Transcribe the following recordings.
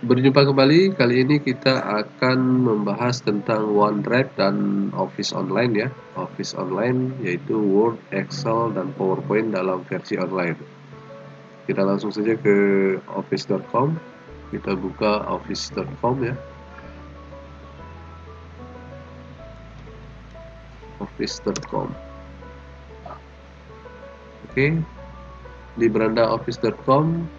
Berjumpa kembali, kali ini kita akan membahas tentang OneDrive dan Office Online ya. Office Online yaitu Word, Excel, dan PowerPoint dalam versi online. Kita langsung saja ke office.com. Kita buka office.com ya. Office.com. Oke. Di beranda office.com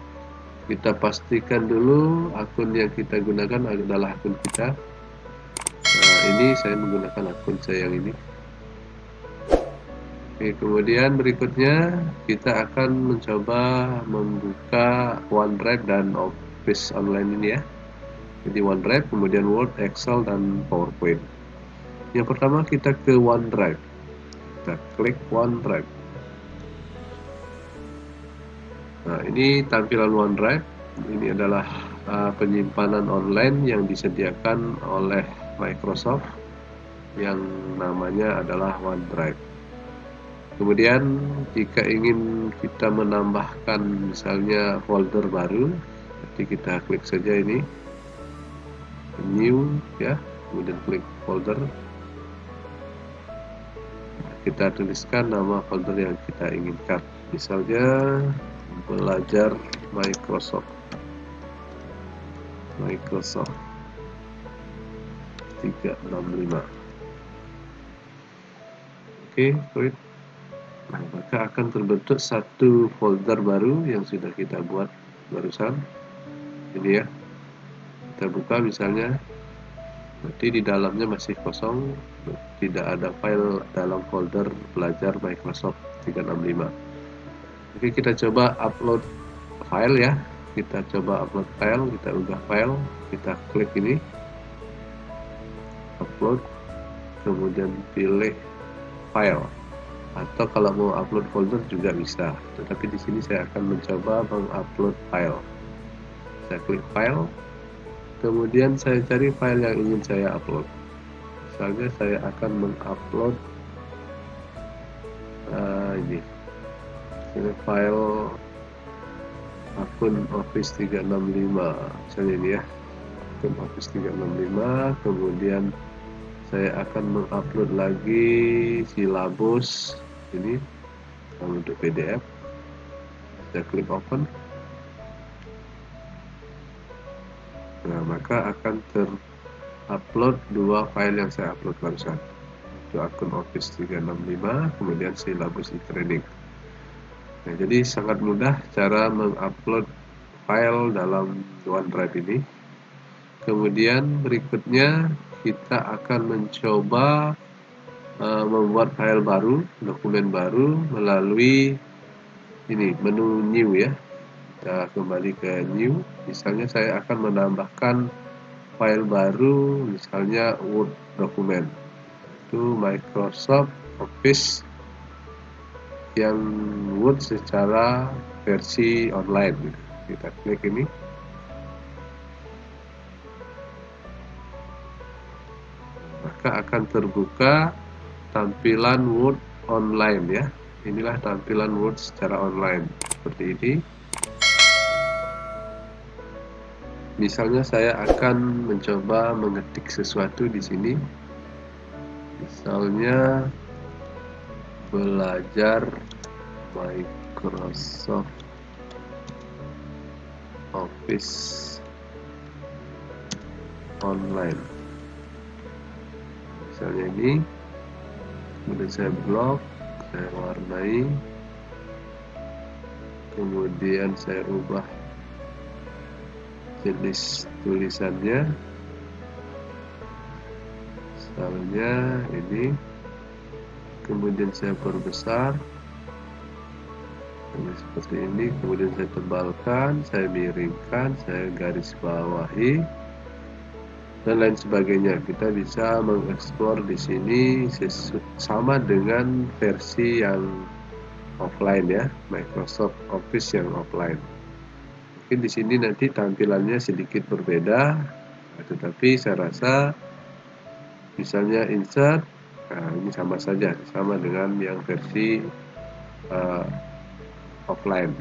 kita pastikan dulu akun yang kita gunakan adalah akun kita. Nah, ini saya menggunakan akun saya yang ini. Oke, kemudian berikutnya kita akan mencoba membuka OneDrive dan Office Online ini ya. Jadi OneDrive, kemudian Word, Excel, dan PowerPoint. Yang pertama kita ke OneDrive. Kita klik OneDrive. Nah, ini tampilan OneDrive. Ini adalah penyimpanan online yang disediakan oleh Microsoft yang namanya adalah OneDrive. Kemudian jika ingin kita menambahkan misalnya folder baru, jadi kita klik saja ini new ya, kemudian klik folder, kita tuliskan nama folder yang kita inginkan, misalnya belajar Microsoft 365. Oke, klik. Nah, maka akan terbentuk satu folder baru yang sudah kita buat barusan. Ini ya, kita buka misalnya, berarti di dalamnya masih kosong, tidak ada file dalam folder belajar Microsoft 365. Oke, kita coba upload file ya. Kita coba upload file, kita unggah file, kita klik ini, upload, kemudian pilih file. Atau kalau mau upload folder juga bisa, tetapi di sini saya akan mencoba mengupload file. Saya klik file, kemudian saya cari file yang ingin saya upload. Misalnya saya akan mengupload ini file akun Office 365, misalnya ini ya, akun Office 365. Kemudian saya akan mengupload lagi silabus ini dalam bentuk PDF. Saya klik open. Nah, maka akan terupload dua file yang saya upload barusan. Itu akun Office 365, kemudian silabus e-training. Nah, jadi sangat mudah cara mengupload file dalam OneDrive ini. Kemudian berikutnya kita akan mencoba membuat file baru, dokumen baru melalui ini menu new ya. Kita kembali ke new. Misalnya saya akan menambahkan file baru, misalnya Word dokumen. Itu Microsoft Office yang Word secara versi online. Kita klik ini. Maka akan terbuka tampilan Word online ya. Inilah tampilan Word secara online seperti ini. Misalnya saya akan mencoba mengetik sesuatu di sini. Misalnya belajar Microsoft Office online. Misalnya ini. Kemudian saya blok, saya warnai, kemudian saya ubah jenis tulisannya, misalnya ini, kemudian saya perbesar seperti ini, kemudian saya tebalkan, saya miringkan, saya garis bawahi, dan lain sebagainya. Kita bisa mengeksplor di sini sama dengan versi yang offline ya, Microsoft Office yang offline. Mungkin di sini nanti tampilannya sedikit berbeda, tetapi saya rasa misalnya insert, nah ini sama saja, sama dengan yang versi offline.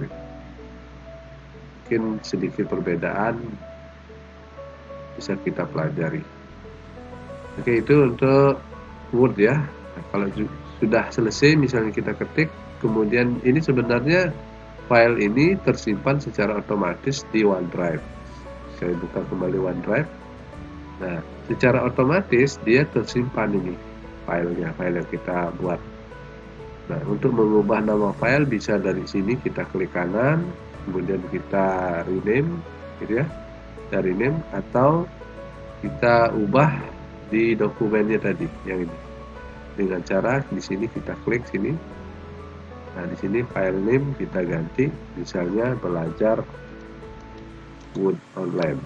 Mungkin sedikit perbedaan bisa kita pelajari. Oke, itu untuk Word ya. Nah, kalau sudah selesai misalnya kita ketik, kemudian ini sebenarnya file ini tersimpan secara otomatis di OneDrive. Saya buka kembali OneDrive. Nah, secara otomatis dia tersimpan ini filenya, file yang kita buat. Nah, untuk mengubah nama file bisa dari sini kita klik kanan, kemudian kita rename, gitu ya, kita rename atau kita ubah di dokumennya tadi yang ini. Dengan cara di sini kita klik sini. Nah, di sini file name kita ganti, misalnya belajar Word Online.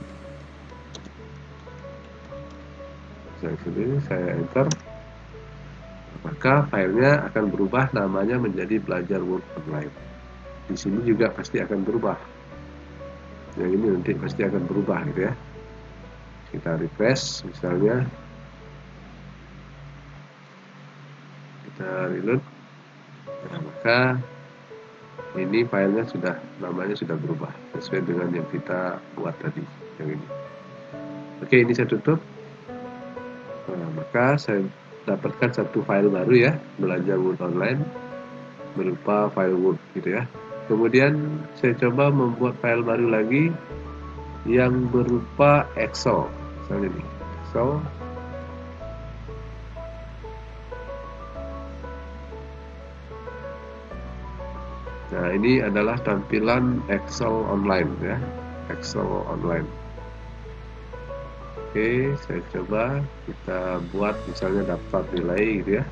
Saya enter, maka filenya akan berubah, namanya menjadi belajar Word Online. Di sini juga pasti akan berubah. Yang ini nanti pasti akan berubah gitu ya. Kita refresh misalnya, kita reload. Nah, maka ini filenya sudah, namanya sudah berubah sesuai dengan yang kita buat tadi, yang ini. Oke, ini saya tutup. Nah, maka saya dapatkan satu file baru ya, belajar Word Online, berupa file Word gitu ya. Kemudian saya coba membuat file baru lagi yang berupa Excel, misalnya nih, Excel. Nah, ini adalah tampilan Excel online ya, Excel online. Oke, saya coba kita buat misalnya daftar nilai gitu ya.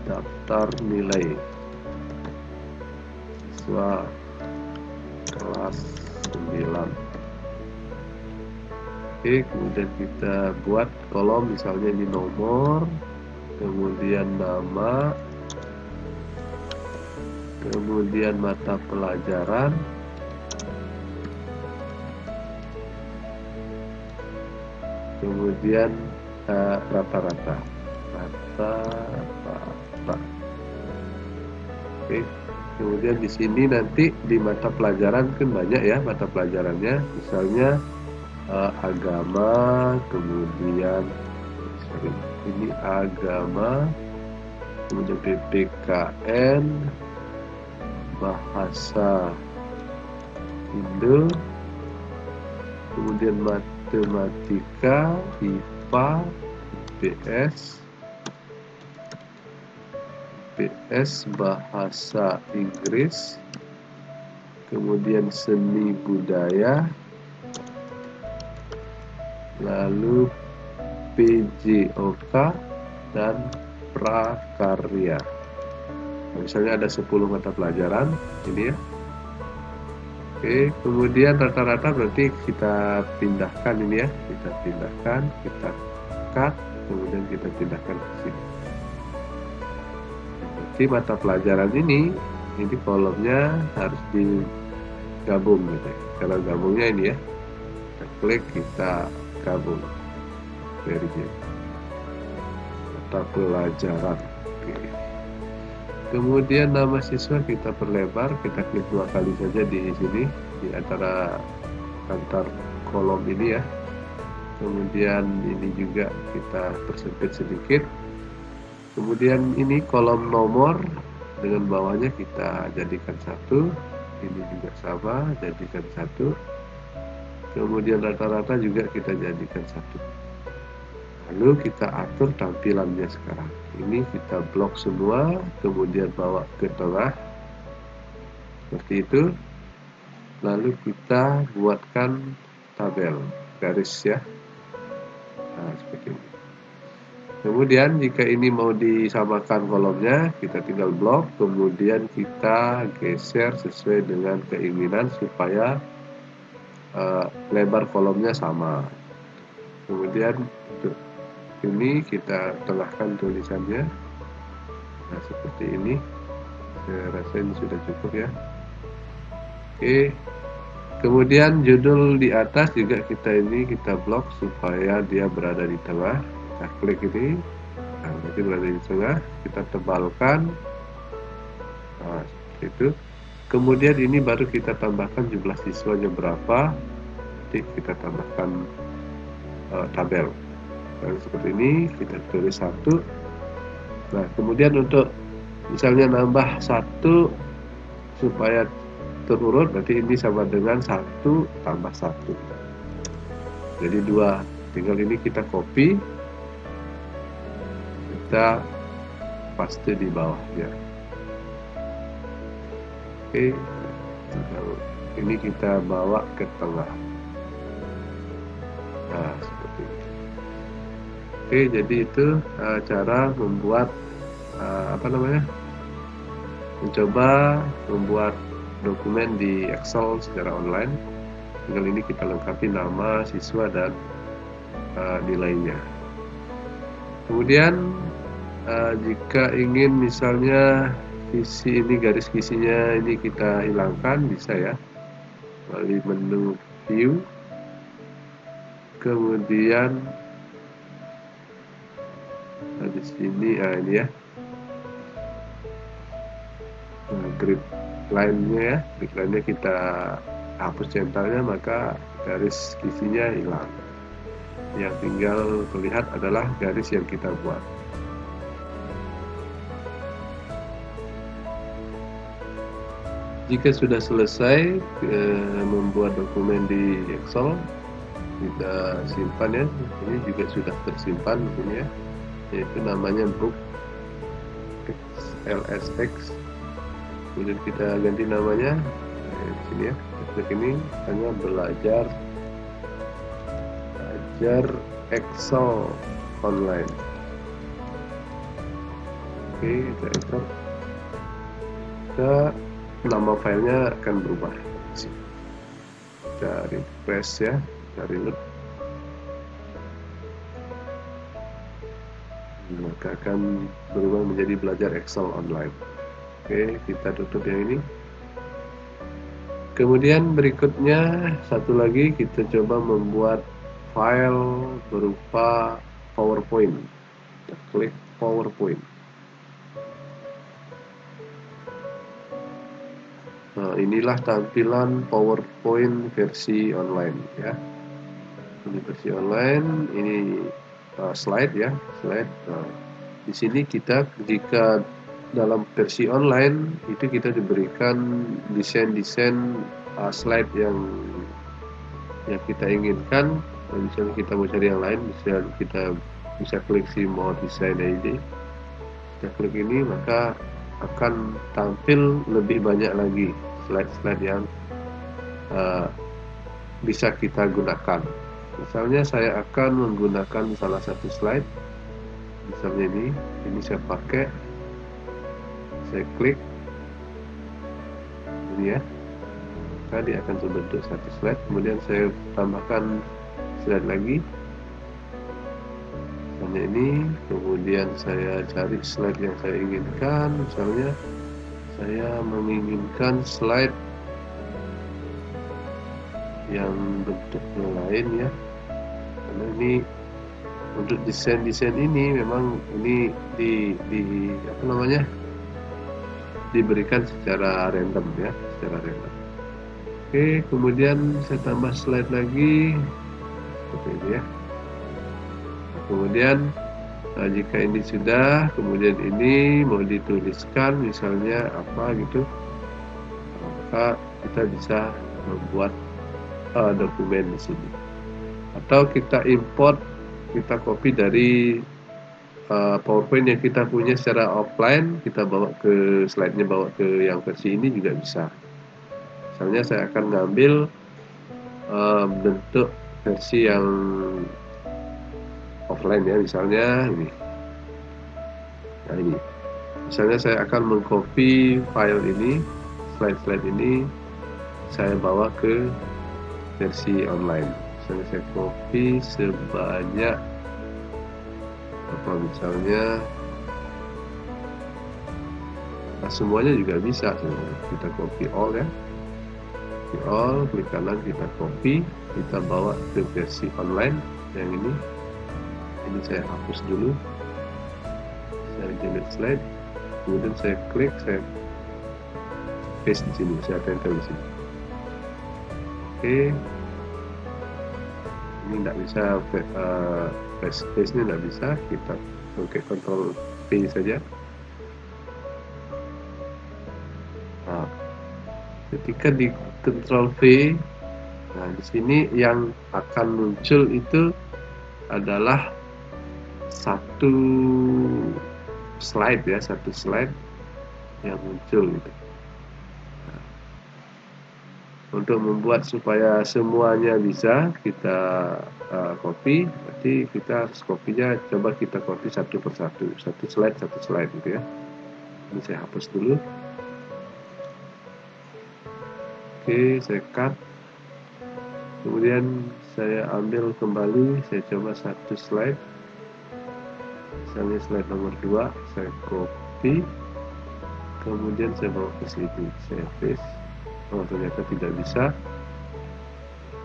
Daftar nilai siswa kelas 9. Oke, kemudian kita buat kolom misalnya ini nomor, kemudian nama, kemudian mata pelajaran, kemudian rata-rata. Oke, kemudian di sini nanti di mata pelajaran kan banyak ya mata pelajarannya, misalnya agama, kemudian ini agama, kemudian PPKN, bahasa Indo, kemudian matematika, IPA, IPS, bahasa Inggris, kemudian seni budaya, lalu PJOK dan prakarya. Nah, misalnya ada 10 mata pelajaran ini ya. Oke, kemudian rata-rata berarti kita pindahkan ini ya, kita pindahkan, kita cut, kemudian kita pindahkan ke sini. Berarti mata pelajaran ini kolomnya harus digabung gitu ya. Cara gabungnya ini ya, kita klik, kita gabung. Very good. Mata pelajaran. Oke. Kemudian nama siswa kita perlebar, kita klik 2 kali saja di sini, di antara antar kolom ini ya. Kemudian ini juga kita persempit sedikit. Kemudian ini kolom nomor dengan bawahnya kita jadikan 1. Ini juga sama, jadikan 1. Kemudian rata-rata juga kita jadikan 1. Lalu kita atur tampilannya sekarang. Ini kita blok semua, kemudian bawa ke tengah seperti itu. Lalu kita buatkan tabel garis ya. Nah, seperti ini. Kemudian jika ini mau disamakan kolomnya, kita tinggal blok, kemudian kita geser sesuai dengan keinginan supaya lebar kolomnya sama. Kemudian untuk ini kita tengahkan tulisannya. Nah, seperti ini. Saya rasa ini sudah cukup ya. Oke. Kemudian judul di atas juga kita blok supaya dia berada di tengah. Kita klik ini. Nah, nanti berada di tengah. Kita tebalkan. Nah, seperti itu. Kemudian ini baru kita tambahkan jumlah siswanya berapa. nanti kita tambahkan tabel. Dan seperti ini kita tulis 1. Nah, kemudian untuk misalnya nambah 1 supaya terurut, berarti ini sama dengan 1 tambah 1. Jadi 2. Tinggal ini kita copy, kita paste di bawahnya. Oke, ini kita bawa ke tengah. Nah, seperti ini. Oke, jadi itu cara membuat mencoba membuat dokumen di Excel secara online. Tinggal ini kita lengkapi nama siswa dan nilainya. Kemudian jika ingin misalnya kisi ini, garis kisinya ini kita hilangkan, bisa ya, melalui menu view, kemudian di sini ini ya, grid line-nya kita hapus centernya, maka garis kisinya hilang. Yang tinggal terlihat adalah garis yang kita buat. Jika sudah selesai membuat dokumen di Excel, kita simpan ya. Ini juga sudah tersimpan di sini ya, yaitu namanya book LSX. Kemudian kita ganti namanya di sini ya. Klik ini hanya belajar Excel online. Oke, kita enter. Nama filenya akan berubah. Kita refresh ya, kita reload. Maka akan berubah menjadi belajar Excel online. Oke, kita tutup yang ini. Kemudian berikutnya satu lagi, kita coba membuat file berupa PowerPoint. Kita klik PowerPoint. Nah, inilah tampilan PowerPoint versi online ya. Ini versi online, ini slide ya, slide. Nah, di sini kita jika dalam versi online itu kita diberikan desain-desain slide yang kita inginkan. Misalnya kita mau cari yang lain, kita bisa klik si more design ID. Kita klik ini, maka akan tampil lebih banyak lagi slide-slide yang bisa kita gunakan. Misalnya saya akan menggunakan salah satu slide, misalnya ini saya pakai, saya klik ini ya, maka dia akan terbentuk satu slide. Kemudian saya tambahkan slide lagi, misalnya ini. Kemudian saya cari slide yang saya inginkan. Misalnya saya menginginkan slide yang bentuknya lain ya, karena ini untuk desain-desain ini memang ini diberikan secara random ya, secara random. Oke, kemudian saya tambah slide lagi seperti ini ya. Kemudian jika ini sudah, kemudian ini mau dituliskan misalnya apa gitu, maka kita bisa membuat dokumen di sini. Atau kita import, kita copy dari PowerPoint yang kita punya secara offline, kita bawa ke slide-nya, bawa ke yang versi ini juga bisa. Misalnya saya akan ngambil bentuk versi yang offline ya, misalnya ini. Nah ini, misalnya saya akan mengcopy file ini, slide-slide ini, saya bawa ke versi online. Misalnya saya copy sebanyak misalnya semuanya juga bisa. Kita copy all ya, copy all, klik kanan, kita copy, kita bawa ke versi online yang ini saya hapus dulu, saya delete slide, kemudian saya klik, saya paste di sini, saya tempel di sini. Oke, ini tidak bisa space ini tidak bisa, kita pakai Ctrl V saja. Nah, ketika di Ctrl V, nah di sini yang akan muncul itu adalah satu slide ya, satu slide yang muncul gitu. Nah, untuk membuat supaya semuanya bisa kita copy, berarti kita harus copy-nya, coba kita copy satu persatu, satu slide gitu ya. Ini saya hapus dulu. Oke, saya cut. Kemudian saya ambil kembali, saya coba satu slide, misalnya slide nomor 2, saya copy, kemudian saya bawa ke sini, saya paste. Oh, ternyata tidak bisa.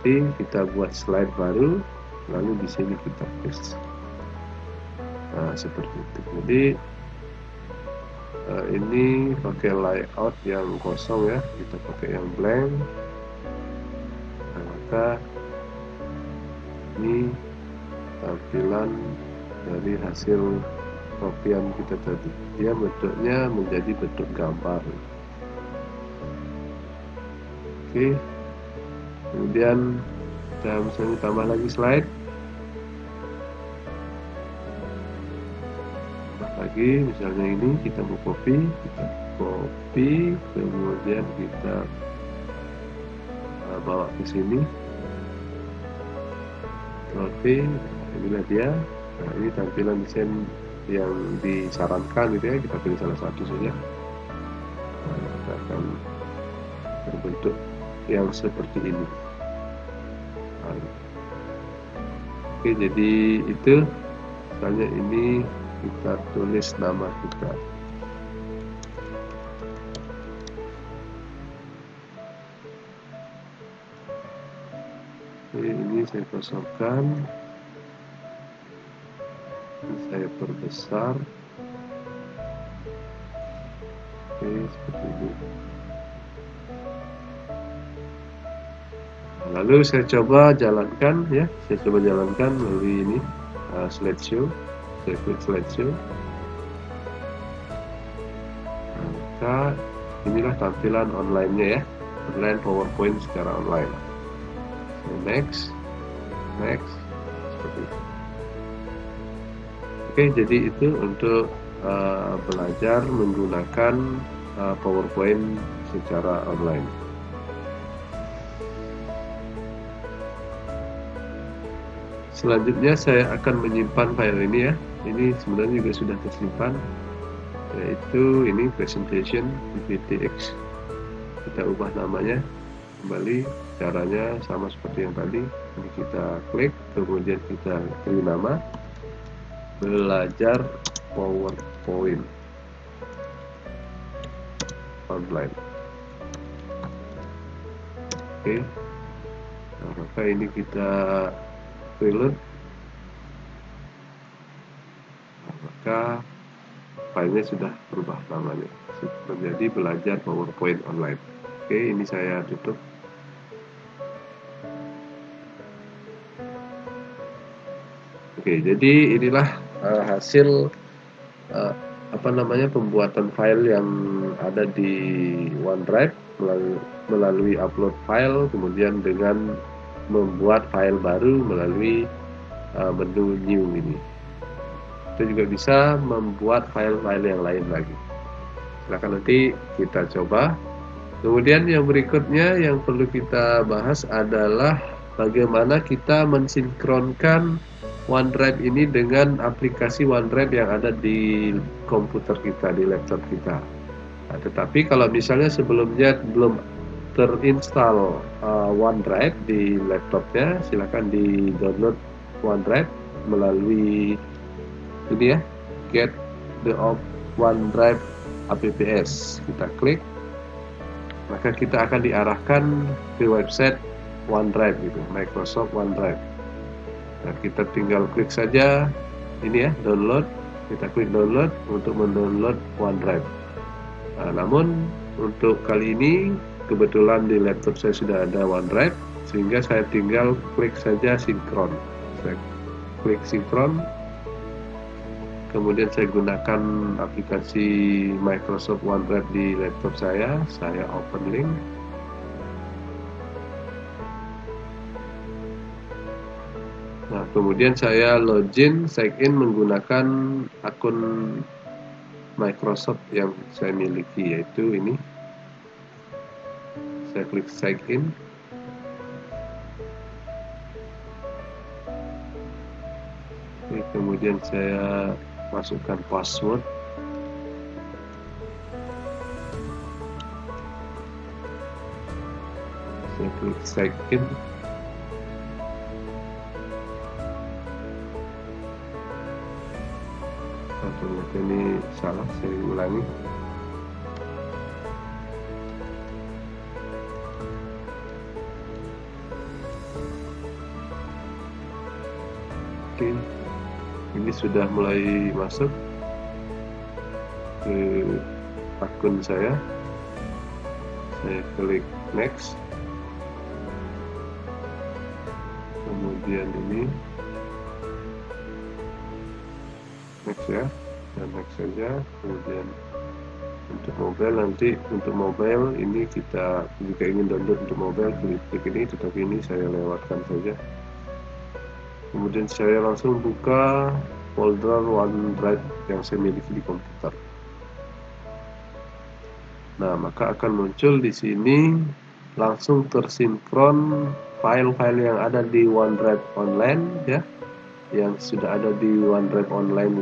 Jadi kita buat slide baru, lalu di sini kita paste. Nah, seperti itu. Jadi ini pakai layout yang kosong ya, kita pakai yang blank. Nah, maka ini tampilan dari hasil kopian kita tadi. Dia bentuknya menjadi bentuk gambar. Oke, kemudian kita misalnya tambah lagi slide, tambah lagi, misalnya ini kita mau copy, kemudian kita bawa ke sini, copy, inilah dia. Nah, ini tampilan desain yang disarankan gitu ya, kita pilih salah satu saja. Nah, kita akan berbentuk yang seperti ini. Oke, jadi itu misalnya ini kita tulis nama kita. Oke, ini saya kosongkan, saya perbesar. Oke, seperti ini. Lalu saya coba jalankan ya, melalui ini slideshow. Saya klik slideshow. Maka inilah tampilan online-nya ya, online PowerPoint secara online. So, next, seperti itu. Oke, jadi itu untuk belajar menggunakan PowerPoint secara online. Selanjutnya saya akan menyimpan file ini ya. Ini sebenarnya juga sudah tersimpan, yaitu ini presentation PPTX. Kita ubah namanya kembali, caranya sama seperti yang tadi. Ini kita klik, kemudian kita beri nama belajar PowerPoint online. Oke, nah, maka ini kita reload, maka filenya sudah berubah namanya menjadi belajar PowerPoint online. Oke, ini saya tutup. Oke, jadi inilah hasil pembuatan file yang ada di OneDrive melalui upload file, kemudian dengan membuat file baru melalui menu new ini. Kita juga bisa membuat file-file yang lain lagi. Silahkan nanti kita coba. Kemudian yang berikutnya yang perlu kita bahas adalah bagaimana kita mensinkronkan OneDrive ini dengan aplikasi OneDrive yang ada di komputer kita, di laptop kita. Nah, tetapi kalau misalnya sebelumnya belum terinstall OneDrive di laptopnya, silakan di download OneDrive melalui ini ya, get the OneDrive apps. Kita klik, maka kita akan diarahkan ke website OneDrive gitu, Microsoft OneDrive. Nah, kita tinggal klik saja ini ya, download. Kita klik download untuk mendownload OneDrive. Nah, namun untuk kali ini kebetulan di laptop saya sudah ada OneDrive, sehingga saya tinggal klik saja sinkron. Saya klik sinkron, kemudian saya gunakan aplikasi Microsoft OneDrive di laptop saya open link. Nah, kemudian saya login, sign in menggunakan akun Microsoft yang saya miliki, yaitu ini. Saya klik sign in. Oke, kemudian saya masukkan password. Saya klik sign in. Ternyata ini salah, saya ulangi. Oke, ini sudah mulai masuk ke akun saya. Saya klik next, kemudian ini next ya, dan next saja. Kemudian untuk mobile ini kita jika ingin download untuk mobile klik ini, tetapi ini saya lewatkan saja. Kemudian saya langsung buka folder OneDrive yang saya miliki di komputer. Nah, maka akan muncul di sini langsung tersinkron file-file yang ada di OneDrive online ya, yang sudah ada di OneDrive online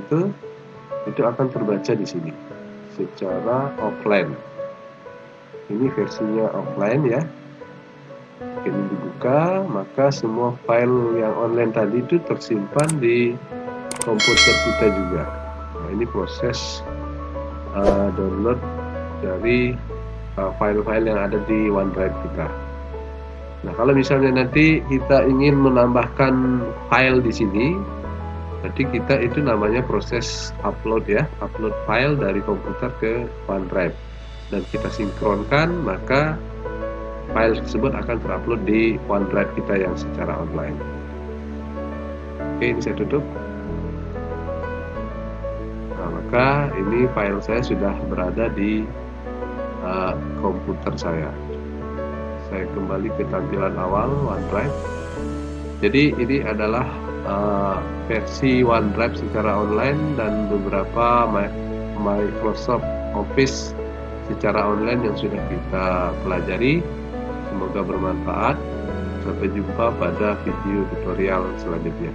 itu akan terbaca di sini secara offline. Ini versinya offline ya. Ini dibuka, maka semua file yang online tadi itu tersimpan di komputer kita juga. Nah, ini proses download dari file-file yang ada di OneDrive kita. Nah, kalau misalnya nanti kita ingin menambahkan file di sini, berarti kita itu namanya proses upload ya, upload file dari komputer ke OneDrive, dan kita sinkronkan, maka file tersebut akan terupload di OneDrive kita yang secara online. Oke, ini saya tutup. Nah, maka ini file saya sudah berada di komputer saya. Saya kembali ke tampilan awal OneDrive. Jadi ini adalah versi OneDrive secara online dan beberapa Microsoft Office secara online yang sudah kita pelajari. Semoga bermanfaat. Sampai jumpa pada video tutorial selanjutnya.